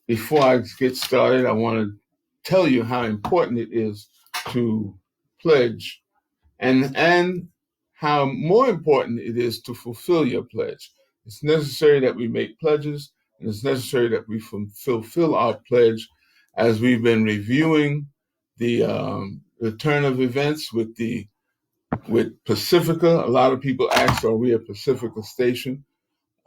before I get started, I want to tell you how important it is to pledge and how more important it is to fulfill your pledge. It's necessary that we make pledges, and it's necessary that we fulfill our pledge as we've been reviewing the turn of events with Pacifica. A lot of people ask, are we a Pacifica station?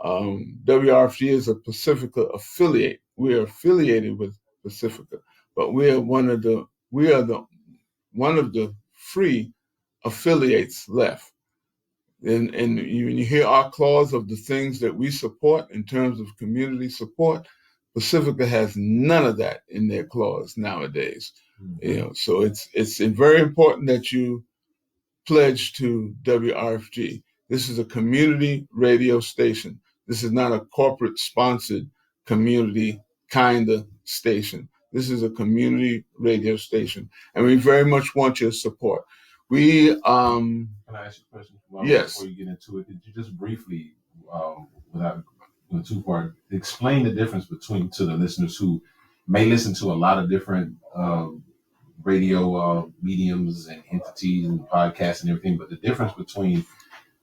WRFG is a Pacifica affiliate. We are affiliated with Pacifica, but we are one of the free affiliates left. And when you hear our clause of the things that we support in terms of community support, Pacifica has none of that in their clause nowadays. Mm-hmm. So it's very important that you pledge to WRFG. This is a community radio station. This is not a corporate sponsored community kind of station. This is a community radio station, and we very much want your support. Can I ask you a question? Yes. Before you get into it, could you just briefly, without two-part, explain the difference between, to the listeners who may listen to a lot of different radio mediums and entities and podcasts and everything, but the difference between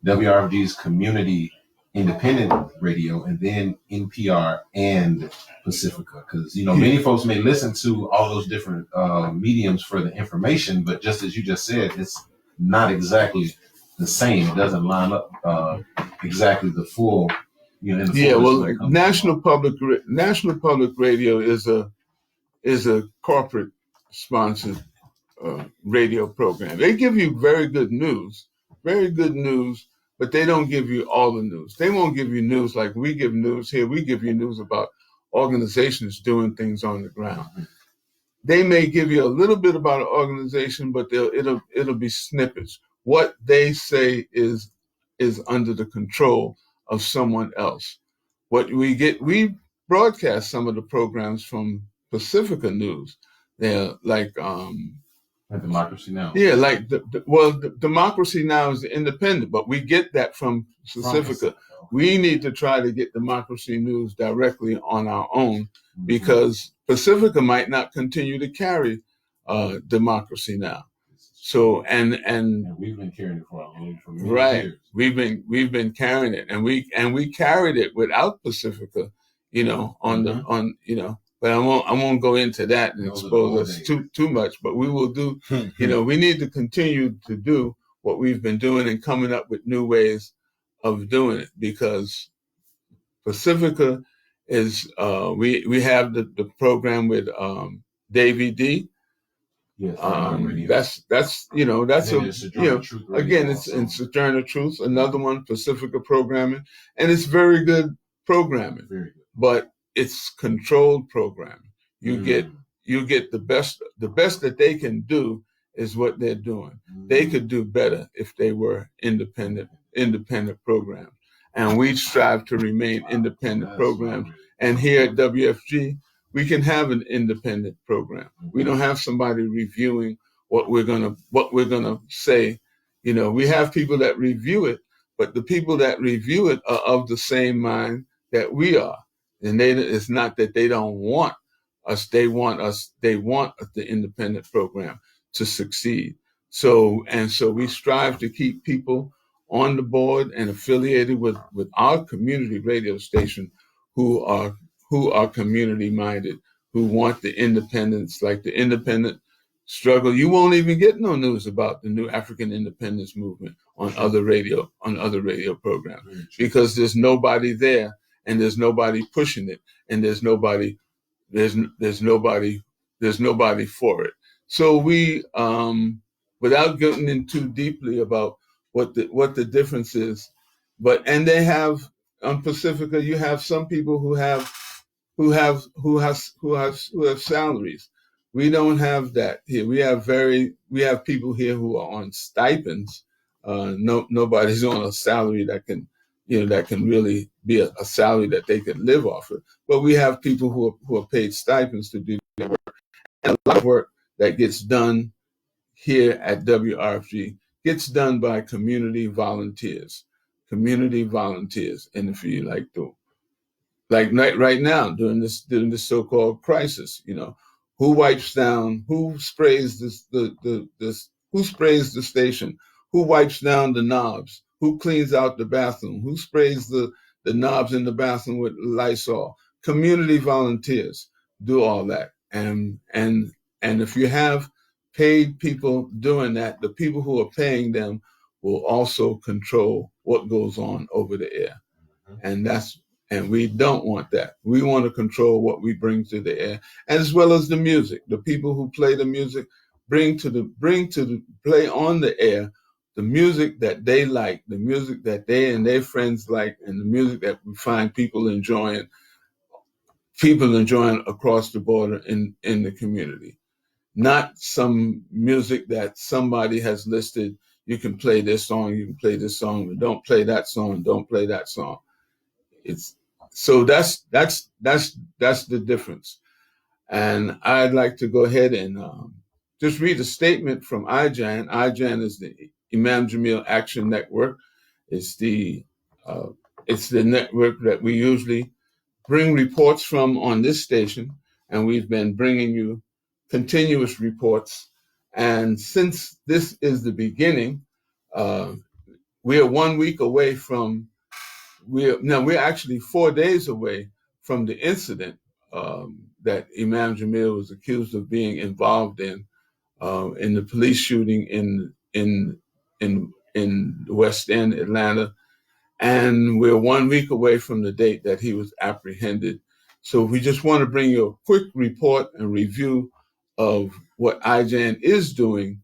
WRFG's community independent radio and then NPR and Pacifica, because many folks may listen to all those different mediums for the information, but just as you just said, it's not exactly the same. It doesn't line up exactly the full. National Public Radio is a corporate sponsored radio program. They give you very good news, but they don't give you all the news. They won't give you news like we give news here. We give you news about organizations doing things on the ground. They may give you a little bit about an organization, but it'll be snippets. What they say is under the control of someone else. What we broadcast some of the programs from Pacifica News. They're like Democracy Now. Yeah, like Democracy Now is independent, but we get that from Pacifica. We need to try to get Democracy News directly on our own, because Pacifica might not continue to carry Democracy Now. So and we've been carrying it for many right. years. We've been carrying it, and we carried it without Pacifica, But I won't go into that and expose us too much. But we will do. We need to continue to do what we've been doing and coming up with new ways of doing it, because Pacifica is we have the program with Davey D. Yes, that's again, it's in Sojourner Truth, another one, Pacifica programming, and it's very good programming. Very good. But it's controlled programming. You get the best that they can do is what they're doing. They could do better if they were independent programs. And we strive to remain independent programs. And here at WFG, we can have an independent program. We don't have somebody reviewing what we're gonna say. We have people that review it, but the people that review it are of the same mind that we are. And it's not that they don't want us. They want the independent program to succeed. So we strive to keep people on the board and affiliated with our community radio station who are community minded, who want the independence, like the independent struggle. You won't even get no news about the new African independence movement on other radio programs, because there's nobody there. And there's nobody pushing it, and there's nobody for it. So we, without getting in too deeply about what the difference is, and they have on Pacifica, you have some people who have salaries. We don't have that here. We have people here who are on stipends. Nobody's on a salary that can really be a salary that they could live off of. But we have people who are paid stipends to do their work. And a lot of work that gets done here at WRFG gets done by community volunteers. And if you like like right now during this so-called crisis, who wipes down, who sprays who sprays the station, who wipes down the knobs, who cleans out the bathroom, who sprays the knobs in the bathroom with Lysol. Community volunteers do all that, and if you have paid people doing that, the people who are paying them will also control what goes on over the air, and we don't want that. We want to control what we bring to the air, as well as the music. The people who play the music bring to the play on the air the music that they like, the music that they and their friends like, and the music that we find people enjoying across the border in the community. Not some music that somebody has listed. You can play this song, you can play this song, but don't play that song, don't play that song. It's so that's the difference. And I'd like to go ahead and just read a statement from IJAN. IJAN is the Imam Jamil Action Network. It's the network that we usually bring reports from on this station, and we've been bringing you continuous reports. And since this is the beginning, we are 1 week away from. We're actually 4 days away from the incident that Imam Jamil was accused of being involved in the police shooting in the West End, Atlanta, and we're 1 week away from the date that he was apprehended. So we just want to bring you a quick report and review of what IJAN is doing,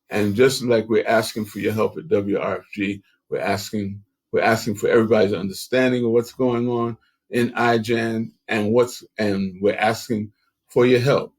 and just like we're asking for your help at WRFG, we're asking for everybody's understanding of what's going on in IJAN and we're asking for your help.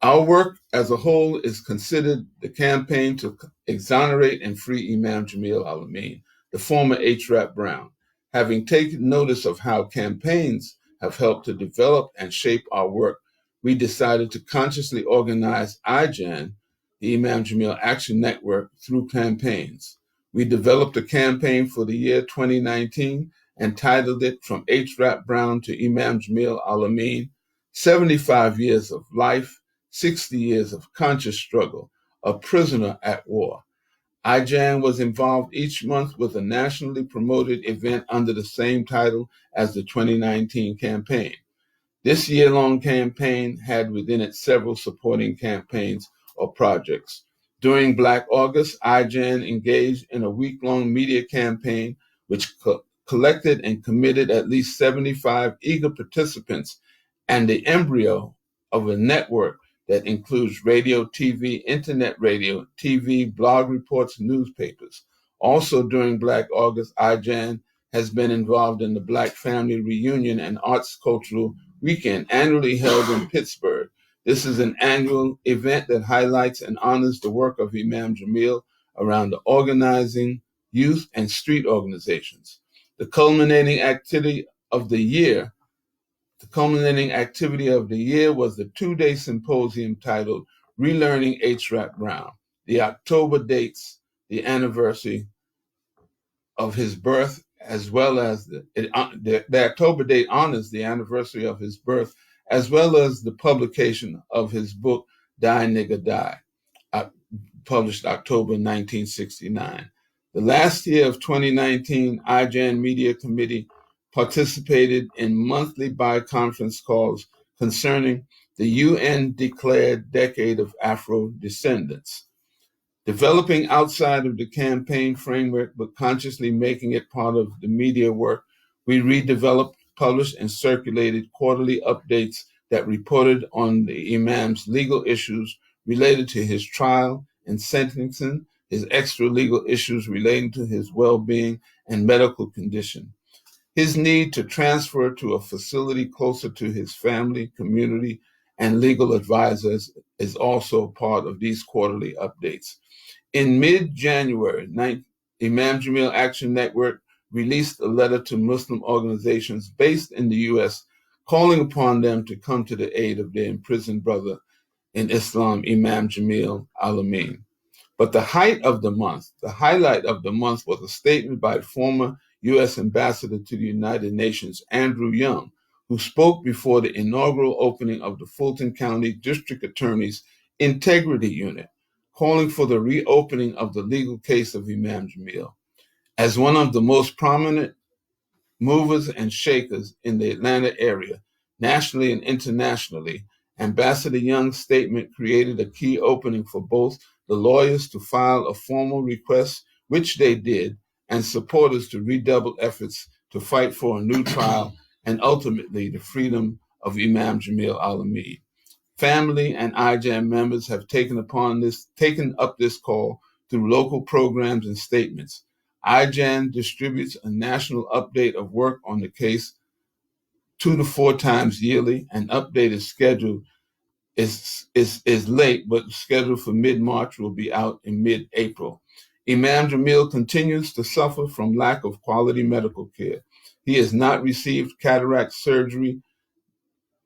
Our work as a whole is considered the campaign to exonerate and free Imam Jamil Al-Amin, the former H. Rap Brown. Having taken notice of how campaigns have helped to develop and shape our work, we decided to consciously organize IJAN, the Imam Jamil Action Network, through campaigns. We developed a campaign for the year 2019 and titled it From H. Rap Brown to Imam Jamil Al-Amin, 75 Years of Life, 60 Years of Conscious Struggle, A Prisoner at War. IJAN was involved each month with a nationally promoted event under the same title as the 2019 campaign. This year-long campaign had within it several supporting campaigns or projects. During Black August, IJAN engaged in a week-long media campaign which collected and committed at least 75 eager participants and the embryo of a network that includes radio, TV, internet radio, TV, blog reports, newspapers. Also during Black August, IJAN has been involved in the Black Family Reunion and Arts Cultural Weekend, annually held in Pittsburgh. This is an annual event that highlights and honors the work of Imam Jamil around the organizing, youth, and street organizations. The culminating activity of the year was the two-day symposium titled Relearning H. Rap Brown. The October dates the anniversary of his birth, as well as the October date honors the anniversary of his birth, as well as the publication of his book, Die Nigga Die, published October 1969. The last year of 2019, IJAN Media Committee participated in monthly bi-conference calls concerning the UN-declared Decade of Afro-Descendants. Developing outside of the campaign framework, but consciously making it part of the media work, we redeveloped, published, and circulated quarterly updates that reported on the Imam's legal issues related to his trial and sentencing, his extra-legal issues relating to his well-being and medical condition. His need to transfer to a facility closer to his family, community, and legal advisors is also part of these quarterly updates. In mid-January, Imam Jamil Action Network released a letter to Muslim organizations based in the U.S. calling upon them to come to the aid of their imprisoned brother in Islam, Imam Jamil Al-Amin. But the highlight of the month was a statement by former U.S. Ambassador to the United Nations, Andrew Young, who spoke before the inaugural opening of the Fulton County District Attorney's Integrity Unit, calling for the reopening of the legal case of Imam Jamil. As one of the most prominent movers and shakers in the Atlanta area, nationally and internationally, Ambassador Young's statement created a key opening for both the lawyers to file a formal request, which they did, and supporters to redouble efforts to fight for a new trial and ultimately the freedom of Imam Jamil Al-Amin. Family and IJAM members have taken up this call through local programs and statements. IJAM distributes a national update of work on the case 2 to 4 times yearly. An update is scheduled is late, but scheduled for mid-March, will be out in mid-April. Imam Jamil continues to suffer from lack of quality medical care. He has not received cataract surgery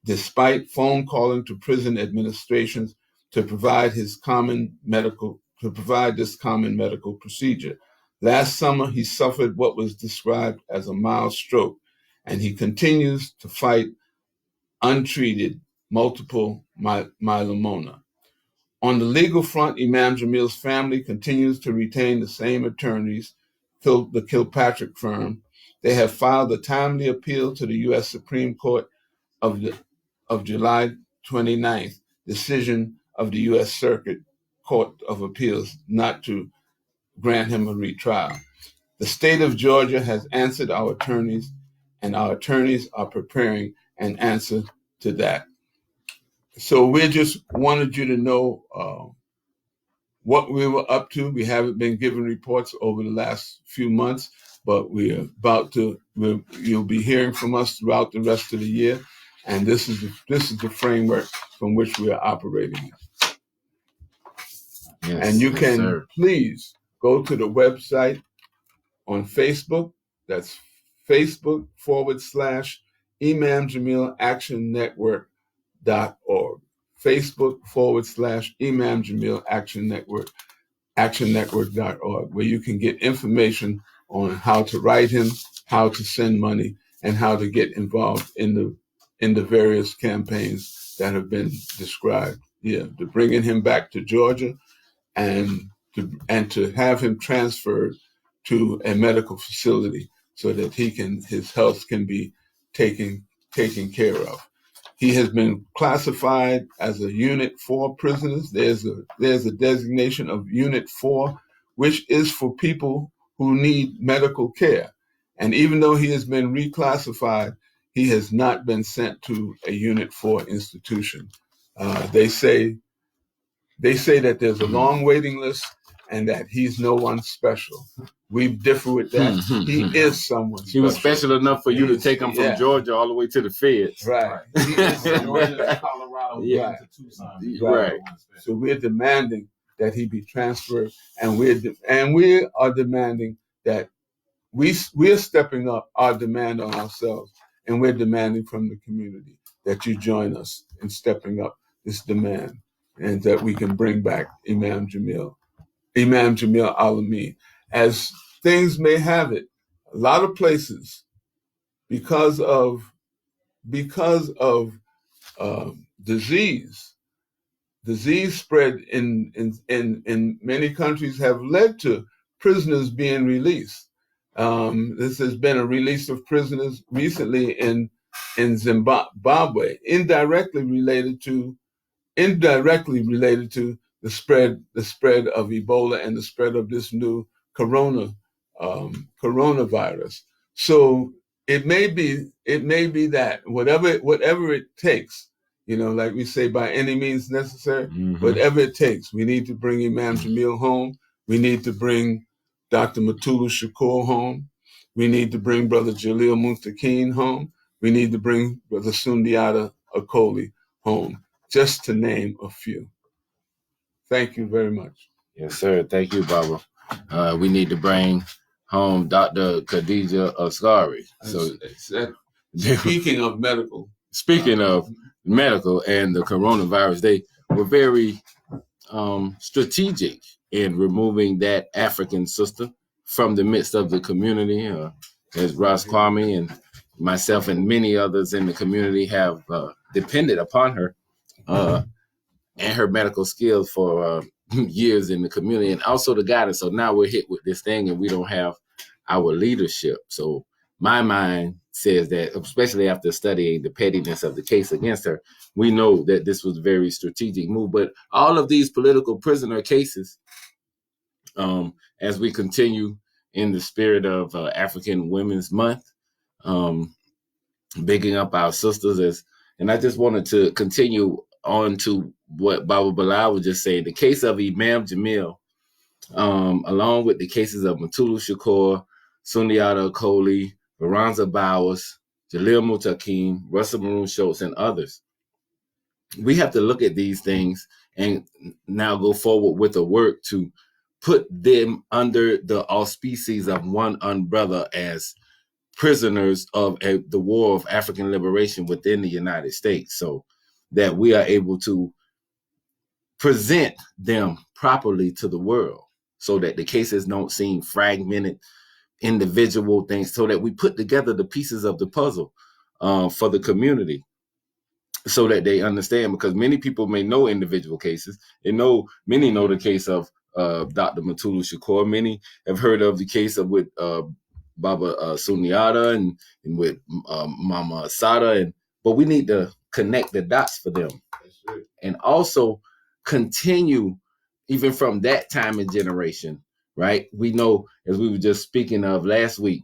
despite phone calling to prison administrations to provide this common medical procedure. Last summer, he suffered what was described as a mild stroke, and he continues to fight untreated multiple myeloma. On the legal front, Imam Jamil's family continues to retain the same attorneys, the Kilpatrick firm. They have filed a timely appeal to the U.S. Supreme Court of July 29th decision of the U.S. Circuit Court of Appeals not to grant him a retrial. The state of Georgia has answered our attorneys, and our attorneys are preparing an answer to that. So we just wanted you to know what we were up to. We haven't been given reports over the last few months, but you'll be hearing from us throughout the rest of the year. And this is the framework from which we are operating. Yes, and you can please go to the website on Facebook. That's Facebook.com/Imam Jamil Action Network.org. Facebook.com/Imam Jamil Action Network, actionnetwork.org, where you can get information on how to write him, how to send money, and how to get involved in the various campaigns that have been described here, to bringing him back to Georgia and to have him transferred to a medical facility so that his health can be taken care of. He has been classified as a Unit 4 prisoners. There's a designation of Unit 4, which is for people who need medical care. And even though he has been reclassified, he has not been sent to a Unit 4 institution. They say that there's a long waiting list and that he's no one special. We differ with that. He is someone special. He was special enough for you to take him from Georgia all the way to the feds. Right. He is Georgia, Colorado, yeah. to Tucson. Right. So we're demanding that he be transferred, and we are demanding that we're stepping up our demand on ourselves, and we're demanding from the community that you join us in stepping up this demand, and that we can bring back Imam Jamil Al-Amin. As things may have it, a lot of places, because of disease spread in many countries, have led to prisoners being released. This has been a release of prisoners recently in Zimbabwe, indirectly related to the spread of Ebola and the spread of this new coronavirus. So it may be that whatever it takes, like we say, by any means necessary, whatever it takes, we need to bring Imam Jamil home. We need to bring Dr. Matulu Shakur home. We need to bring Brother Jalil Muntaqeen home. We need to bring Brother Sundiata Akoli home, just to name a few. Thank you very much. Yes, sir. Thank you, Baba. We need to bring home Dr. Khadija Asghari. So, speaking of medical and the coronavirus, they were very strategic in removing that African sister from the midst of the community. as Ross Kwame and myself and many others in the community have depended upon her and her medical skills for years in the community, and also the guidance. So now we're hit with this thing and we don't have our leadership. So my mind says that, especially after studying the pettiness of the case against her, we know that this was a very strategic move. But all of these political prisoner cases, as we continue in the spirit of African Women's Month, bigging up our sisters, and I just wanted to continue on to what Baba Bilal was just saying. The case of Imam Jamil, along with the cases of Mutulu Shakur, Sundiata Akoli, Veranza Bowers, Jalil Mutakim, Russell Maroon Schultz, and others. We have to look at these things and now go forward with the work to put them under the auspices of one umbrella as prisoners of the War of African Liberation within the United States, so that we are able to present them properly to the world, so that the cases don't seem fragmented, individual things, so that we put together the pieces of the puzzle for the community, so that they understand. Because many people may know individual cases. Many know the case of Dr. Mutulu Shakur. Many have heard of the case of with Baba Sundiata and with Mama Asada, but we need to connect the dots for them, and also continue even from that time and generation, right? We know, as we were just speaking of last week,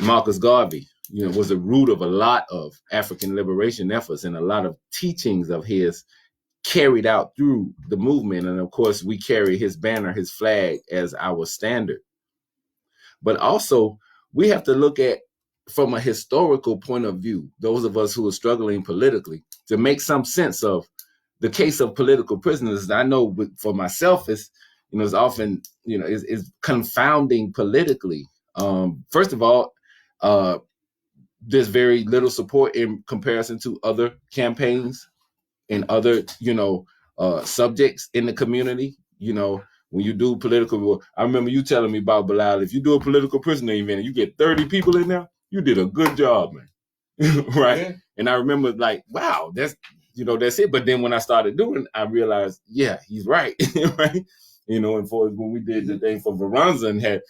Marcus Garvey, was the root of a lot of African liberation efforts, and a lot of teachings of his carried out through the movement. And of course, we carry his banner, his flag, as our standard. But also, we have to look at, from a historical point of view, those of us who are struggling politically, to make some sense of the case of political prisoners. I know for myself, it's often, is confounding politically. First of all, there's very little support in comparison to other campaigns and other, subjects in the community. When you do political, I remember you telling me about Bilal, if you do a political prisoner event and you get 30 people in there, you did a good job, man. Right? Yeah. And I remember wow, that's it. But then when I started doing, I realized, yeah, he's right. Right? And for when we did the thing for Veranza and had,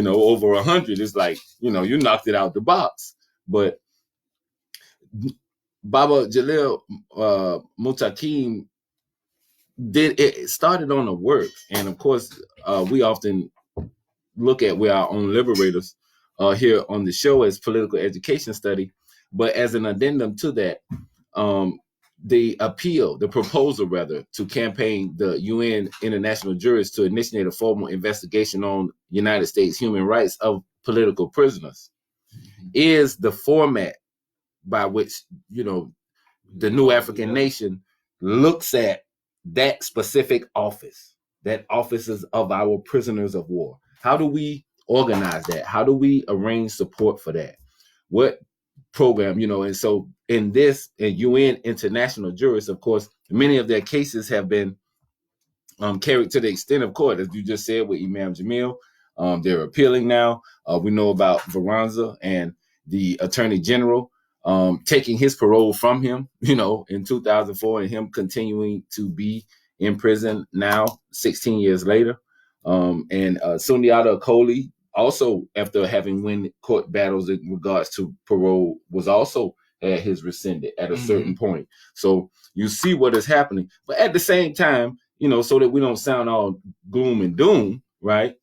over 100, it's like, you knocked it out the box. But Baba Jalil Mutakim it started on the work. And of course, we often look at, we're our own liberators here on the show, as political education study. But as an addendum to that, the proposal to campaign the UN international jurists to initiate a formal investigation on United States human rights of political prisoners is the format by which, the new African nation looks at that specific office, that offices of our prisoners of war. How do we organize that? How do we arrange support for that? What program, and so in UN international jurists, of course, many of their cases have been carried to the extent of court, as you just said with Imam Jamil. They're appealing now. We know about Veranza and the Attorney General taking his parole from him, in 2004, and him continuing to be in prison now, 16 years later. And Sundiata Akoli, also after having won court battles in regards to parole, was also had his rescinded at a certain point. So you see what is happening. But at the same time, so that we don't sound all gloom and doom, right?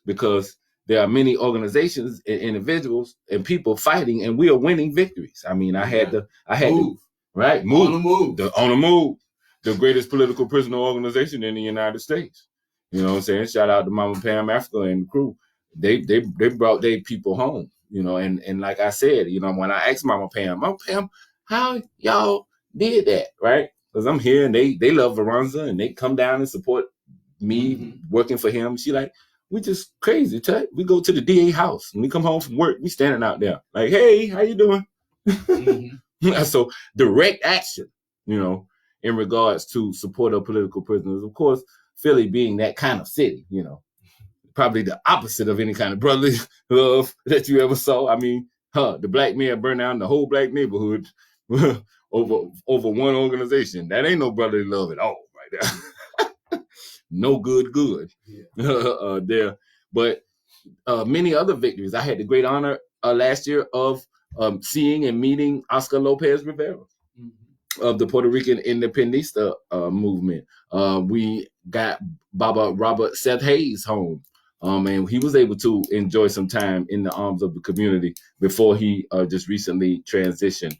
Because there are many organizations and individuals and people fighting, and we are winning victories. I mean, I had to move. On the move. The greatest political prisoner organization in the United States. You know what I'm saying? Shout out to Mama Pam Africa and the crew. They brought their people home, and like I said, when I asked Mama Pam, how y'all did that, right? Because I'm here and they love Veranza and they come down and support me working for him. She like, we just crazy, Tut. We go to the DA house and we come home from work. We standing out there like, hey, how you doing? So direct action, in regards to support of political prisoners. Of course, Philly being that kind of city, probably the opposite of any kind of brotherly love that you ever saw. I mean, The black man burned down the whole black neighborhood over one organization. That ain't no brotherly love at all, right there. No good. Yeah. There, but many other victories. I had the great honor last year of seeing and meeting Oscar Lopez Rivera of the Puerto Rican Independentista movement. We got Baba Robert Seth Hayes home, and he was able to enjoy some time in the arms of the community before he just recently transitioned,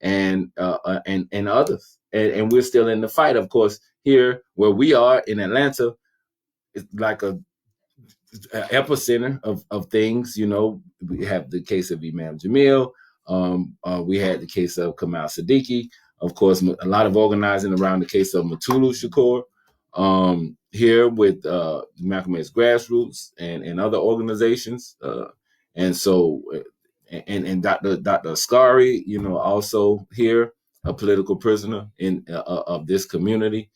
and others. And we're still in the fight, of course. Here where we are in Atlanta, it's like a epicenter of things. You know, we have the case of Imam Jamil. We had the case of Kamal Siddiqui. Of course, a lot of organizing around the case of Mutulu Shakur. Here with Malcolm X Grassroots and other organizations. And so, and Dr. Ascari, you know, also here, a political prisoner of this community.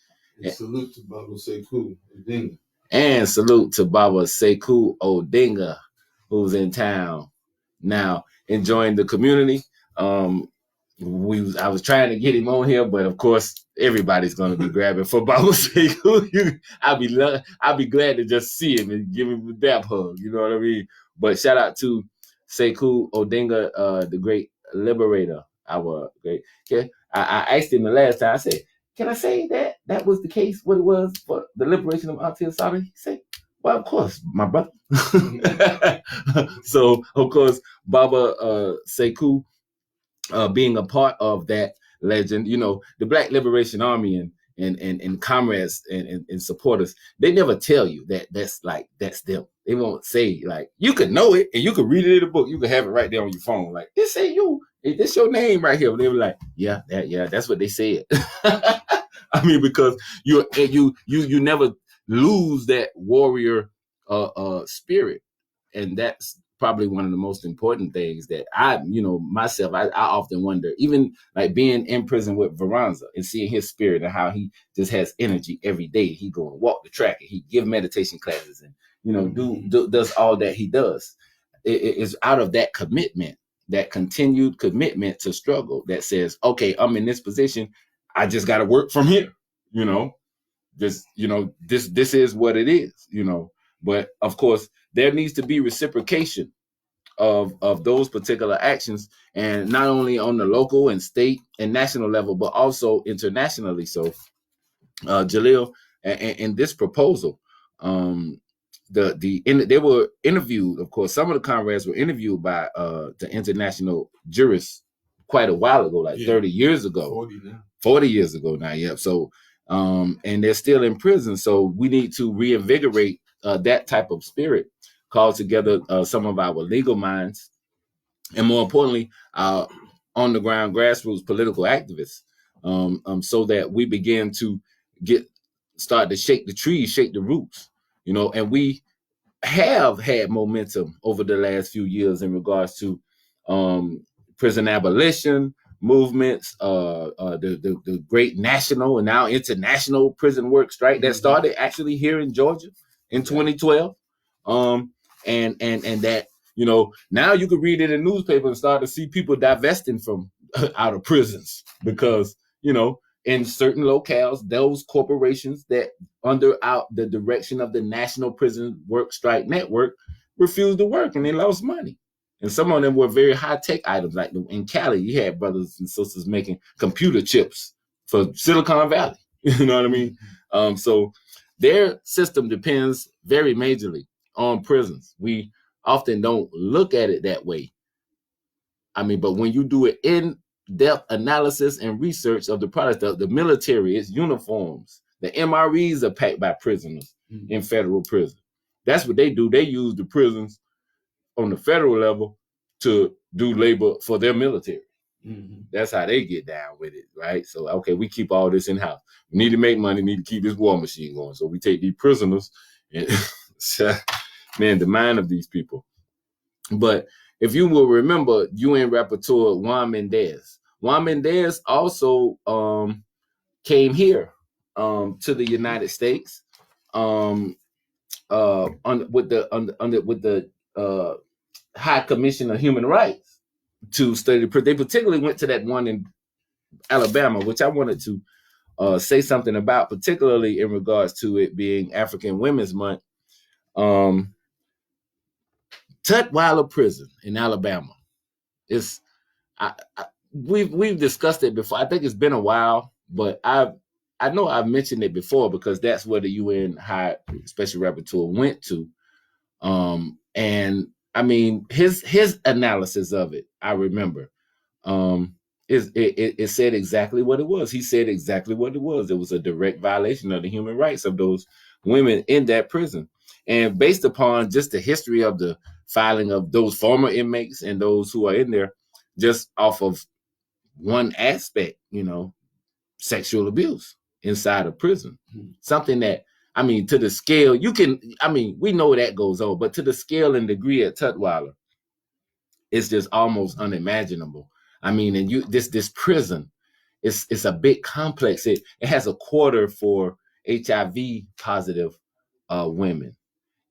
And salute to Baba Sekou Odinga. And salute to Baba Sekou Odinga, who's in town now enjoying the community. I was trying to get him on here, but of course everybody's going to be grabbing for Baba Sekou. I'll be glad to just see him and give him a dap hug. You know what I mean? But shout out to Sekou Odinga, the great liberator. Our great. Okay, I asked him the last time. I said, "Can I say that was the case? What it was for the liberation of Auntie Asada?" He said, "Well, of course, my brother." So of course, Baba Sekou. Being a part of that legend, you know, the Black Liberation Army and comrades and supporters, they never tell you that's them. They won't say, like, you could know it and you could read it in a book, you could have it right there on your phone, like, this ain't you, this your name right here. But they were like, yeah, that's what they said. I mean, because you never lose that warrior spirit, and that's probably one of the most important things that I often wonder, even like being in prison with Veranza and seeing his spirit and how he just has energy every day. He go and walk the track and he give meditation classes and, you know, does all that he does. It's out of that commitment, that continued commitment to struggle that says, okay, I'm in this position. I just got to work from here, you know, this is what it is, you know. But of course, there needs to be reciprocation of those particular actions, and not only on the local and state and national level, but also internationally. So, Jalil, and this proposal, they were interviewed. Of course, some of the comrades were interviewed by the international jurists quite a while ago, like 30 years ago, 40 years ago now. Yeah. So, and they're still in prison. So we need to reinvigorate that type of spirit, call together some of our legal minds, and more importantly, our on-the-ground grassroots political activists, so that we begin to start to shake the trees, shake the roots, you know. And we have had momentum over the last few years in regards to prison abolition movements, the great national and now international prison work strike that started actually here in Georgia in 2012. And that, you know, now you can read it in the newspaper and start to see people divesting from out of prisons because, you know, in certain locales, those corporations that under the direction of the National Prison Work Strike Network refused to work and they lost money. And some of them were very high-tech items. Like in Cali, you had brothers and sisters making computer chips for Silicon Valley. You know what I mean? So their system depends very majorly on prisons. We often don't look at it that way. I mean, but when you do it in-depth analysis and research of the products, the military, its uniforms, the MREs are packed by prisoners in federal prison. That's what they do. They use the prisons on the federal level to do labor for their military. That's how they get down with it, right? So, okay, we keep all this in-house. We need to make money, need to keep this war machine going. So we take these prisoners and, man, the mind of these people. But if you will remember, UN Rapporteur Juan Mendez. Juan Mendez also came here to the United States with the High Commission of Human Rights. to study. They particularly went to that one in Alabama, which I wanted to say something about, particularly in regards to it being African Women's Month. Tutwiler Prison in Alabama. We've discussed it before. I think it's been a while, but I know I've mentioned it before because that's where the UN High Special Rapporteur went to. And I mean his analysis of it, I remember. It said exactly what it was. He said exactly what it was. It was a direct violation of the human rights of those women in that prison. And based upon just the history of the filing of those former inmates and those who are in there, just off of one aspect, sexual abuse inside of prison. Something that, I mean, to the scale, we know that goes on, but to the scale and degree at Tutwiler, it's just almost unimaginable. I mean, and this prison, it's a big complex. It has a quarter for HIV positive women.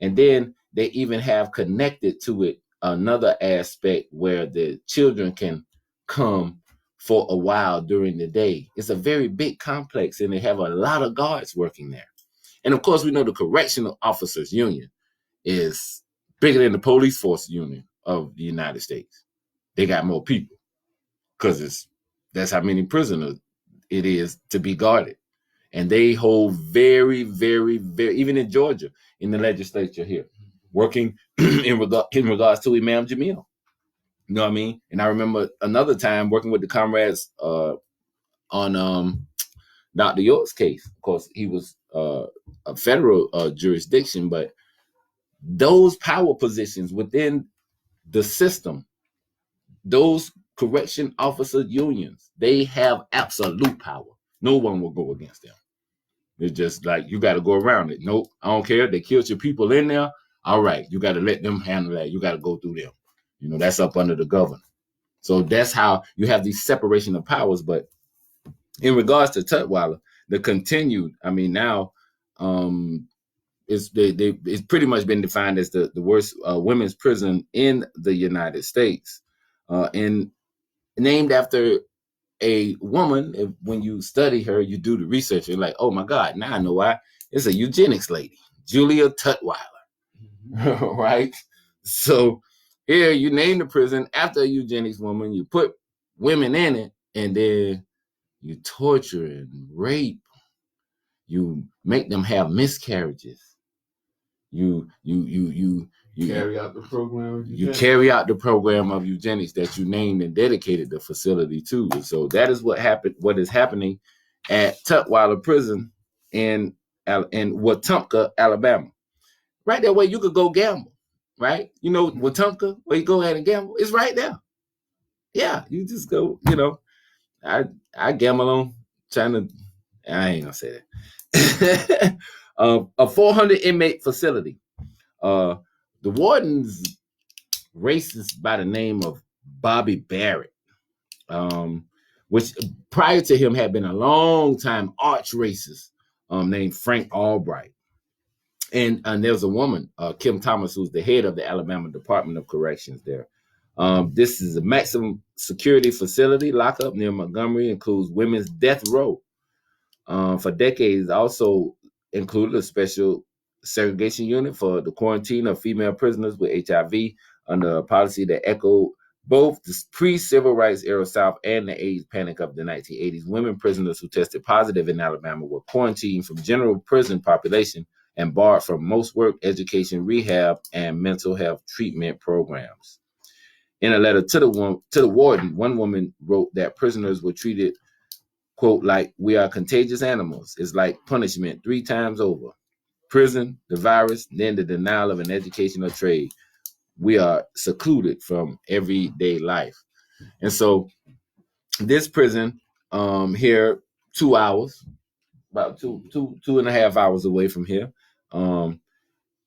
And then they even have connected to it another aspect where the children can come for a while during the day. It's a very big complex, and they have a lot of guards working there. And of course, we know the Correctional Officers Union is bigger than the Police Force Union of the United States. They got more people because that's how many prisoners it is to be guarded. And they hold very, very, very, even in Georgia, in the legislature here, working in regards to Imam Jamil. You know what I mean? And I remember another time working with the comrades on Dr. York's case. Of course, he was a federal jurisdiction, but those power positions within the system, those correction officer unions, they have absolute power. No one will go against them. It's just like, you got to go around it. Nope, I don't care. They killed your people in there. All right, you got to let them handle that. You got to go through them. That's up under the governor. So that's how you have these separation of powers. But in regards to Tutwiler, the continued, I mean, now it's pretty much been defined as the worst women's prison in the United States, and named after a woman. When you study her, you do the research, you're like, oh my God, now I know why. It's a eugenics lady, Julia Tutwiler. Right? So here you name the prison after a eugenics woman, you put women in it, and then you torture and rape, you make them have miscarriages, you carry out the program of eugenics. You carry out the program of eugenics that you named and dedicated the facility to. So that is what is happening at Tutwiler Prison in Wetumpka, Alabama. Right that way you could go gamble, right? Wetumpka, where you go ahead and gamble, it's right there. Yeah, you just go, I gamble on China. I ain't gonna say that. A 400 inmate facility. The warden's racist by the name of Bobby Barrett, which prior to him had been a long time arch racist named Frank Albright. And there's a woman, Kim Thomas, who's the head of the Alabama Department of Corrections there. This is a maximum security facility lockup near Montgomery, includes women's death row. For decades, also included a special segregation unit for the quarantine of female prisoners with HIV under a policy that echoed both the pre-civil rights era South and the AIDS panic of the 1980s. Women prisoners who tested positive in Alabama were quarantined from general prison population and barred from most work, education, rehab, and mental health treatment programs. In a letter to the warden, one woman wrote that prisoners were treated, quote, like we are contagious animals. It's like punishment 3 times over. Prison, the virus, then the denial of an educational trade. We are secluded from everyday life. And so this prison here, 2 hours, about two and a half hours away from here.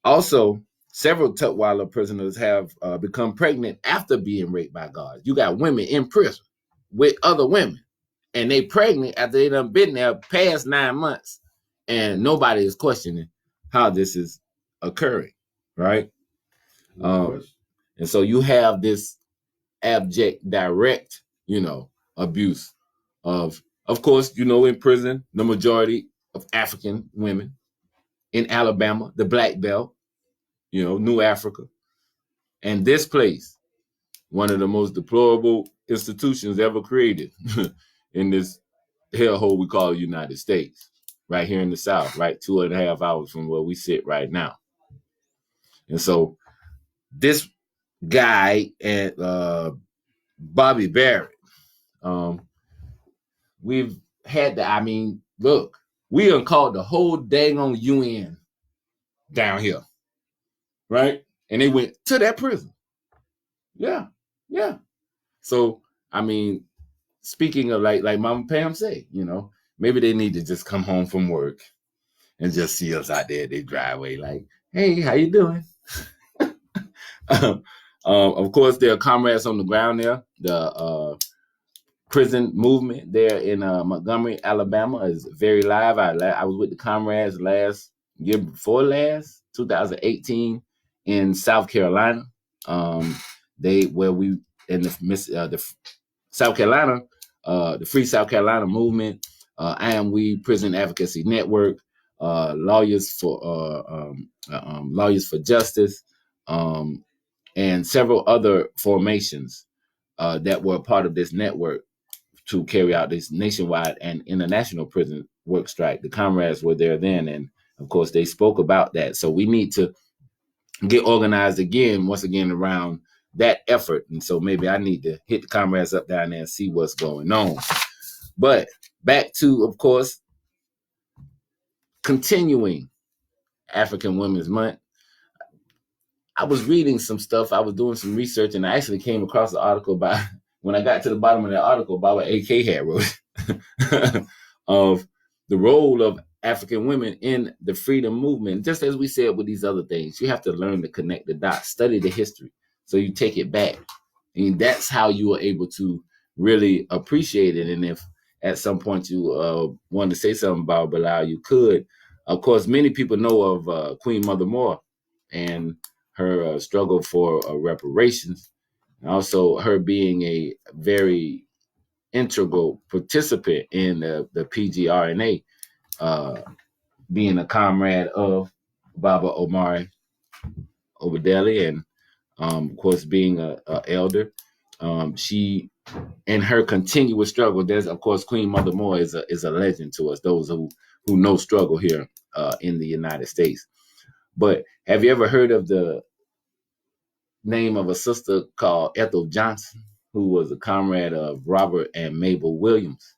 Also, several Tutwiler prisoners have become pregnant after being raped by guards. You got women in prison with other women, and they pregnant after they done been there past 9 months, and nobody is questioning how this is occurring, right? And so you have this abject, direct, abuse of course, in prison, the majority of African women in Alabama, the Black Belt, New Africa. And this place, one of the most deplorable institutions ever created in this hellhole we call the United States, right here in the South, right 2.5 hours from where we sit right now. And so this guy and Bobby Barrett, we've had look, we done called the whole dang on UN down here, right? And they went to that prison. Yeah. So, speaking of like Mama Pam say, maybe they need to just come home from work and just see us out there at their driveway like, hey, how you doing? Of course, there are comrades on the ground there. The prison movement there in Montgomery, Alabama is very live. I was with the comrades last year before last, 2018, in South Carolina. The South Carolina, the Free South Carolina movement, I Am We Prison Advocacy Network, Lawyers for Justice, and several other formations that were part of this network to carry out this nationwide and international prison work strike. The comrades were there then, and of course they spoke about that. So we need to get organized once again around that effort. And so maybe I need to hit the comrades up down there and see what's going on. But back to, of course, continuing African Women's Month. I was reading some stuff. I was doing some research, and I actually came across an article when I got to the bottom of that article, by what AK had wrote of the role of African women in the freedom movement. Just as we said with these other things, you have to learn to connect the dots, study the history, so you take it back. And that's how you are able to really appreciate it. And if at some point you wanted to say something about Bilal, you could. Of course, many people know of Queen Mother Moore and her struggle for reparations. And also her being a very integral participant in the PGRNA, being a comrade of Baba Omari Obadeli, and of course being a elder. She, in her continuous struggle, there's of course Queen Mother Moore is a legend to us, those who know struggle here in the United States. But have you ever heard of the name of a sister called Ethel Johnson, who was a comrade of Robert and Mabel Williams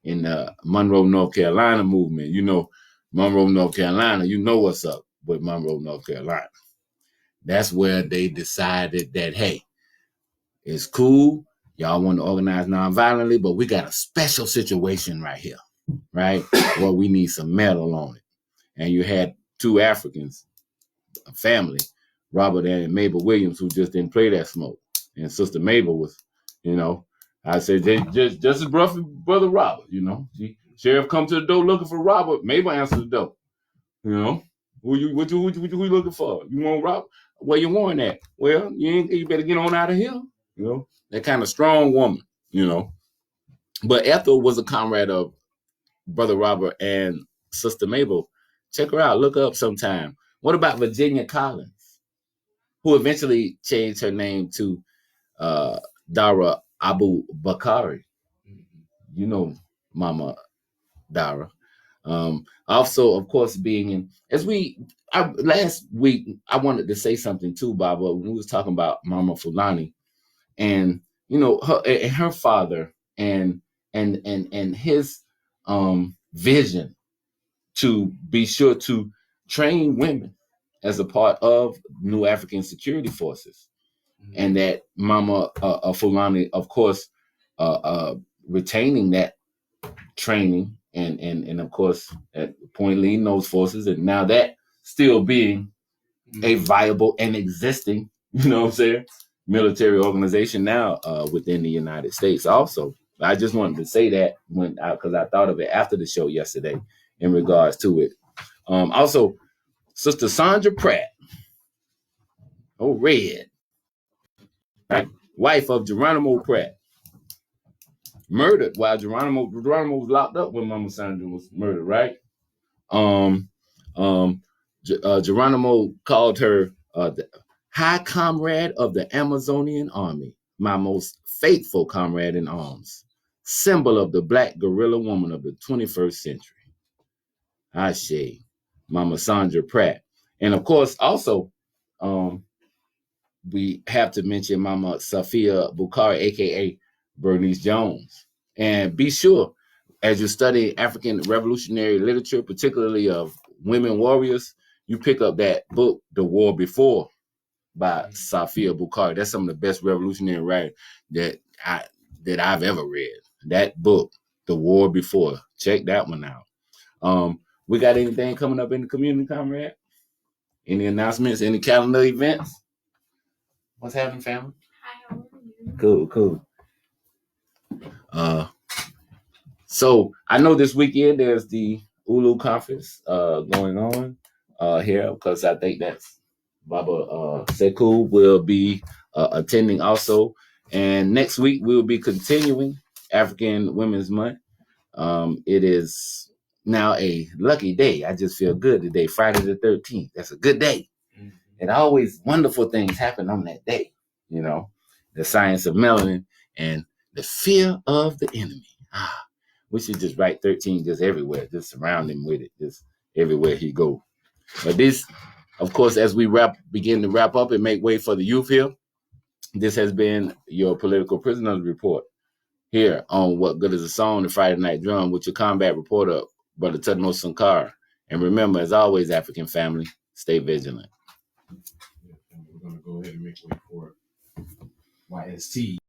in the Monroe, North Carolina movement? Monroe, North Carolina, what's up with Monroe, North Carolina. That's where they decided that, hey, it's cool. Y'all want to organize nonviolently, but we got a special situation right here, right? Where we need some metal on it. And you had two Africans, a family, Robert and Mabel Williams, who just didn't play that smoke. And Sister Mabel was, I said, just as rough as Brother Robert, Sheriff come to the door looking for Robert, Mabel answered the door. Who you looking for? You want Robert? Where you want that? Well, you better get on out of here. That kind of strong woman, But Ethel was a comrade of Brother Robert and Sister Mabel. Check her out. Look her up sometime. What about Virginia Collins, who eventually changed her name to Dara Abu Bakari? Mama Dara. Also, of course, being in, last week, I wanted to say something too, Bob, when we was talking about Mama Fulani and, her father and his vision to be sure to train women as a part of New African Security Forces. Mm-hmm. And that Mama Fulani, of course, retaining that training and of course at point leading those forces, and now that still being a viable and existing, military organization now within the United States. Also, I just wanted to say that because I thought of it after the show yesterday in regards to it. Also, Sister Sandra Pratt, Red, right? wife of Geronimo Pratt, murdered while Geronimo was locked up when Mama Sandra was murdered, right? Geronimo called her the high comrade of the Amazonian army, my most faithful comrade in arms, symbol of the black guerrilla woman of the 21st century. Ashe, Mama Sandra Pratt. And of course, also, we have to mention Mama Safia Bukhari, aka Bernice Jones. And be sure, as you study African revolutionary literature, particularly of women warriors, you pick up that book, The War Before, by Safia Bukhari. That's some of the best revolutionary writing that I've ever read. That book, The War Before. Check that one out. We got anything coming up in the community, comrade? Any announcements? Any calendar events? What's happening, family? Hi, how are you? Cool. So I know this weekend there's the Ulu conference going on here, because I think that's Baba Sekou will be attending also. And next week we'll be continuing African Women's Month. It is now a lucky day. I just feel good today, Friday the 13th. That's a good day. Mm-hmm. And always wonderful things happen on that day. You know, the science of melanin and the fear of the enemy. We should just write 13 just everywhere, just surround him with it, just everywhere he go. But this, of course, as we begin to wrap up and make way for the youth here, this has been your Political Prisoners Report here on What Good is a Song, the Friday Night Drum, with your combat reporter, Brother Tudmo Sankar. And remember, as always, African family, stay vigilant. Yeah, and we're going to go ahead and make way for YST.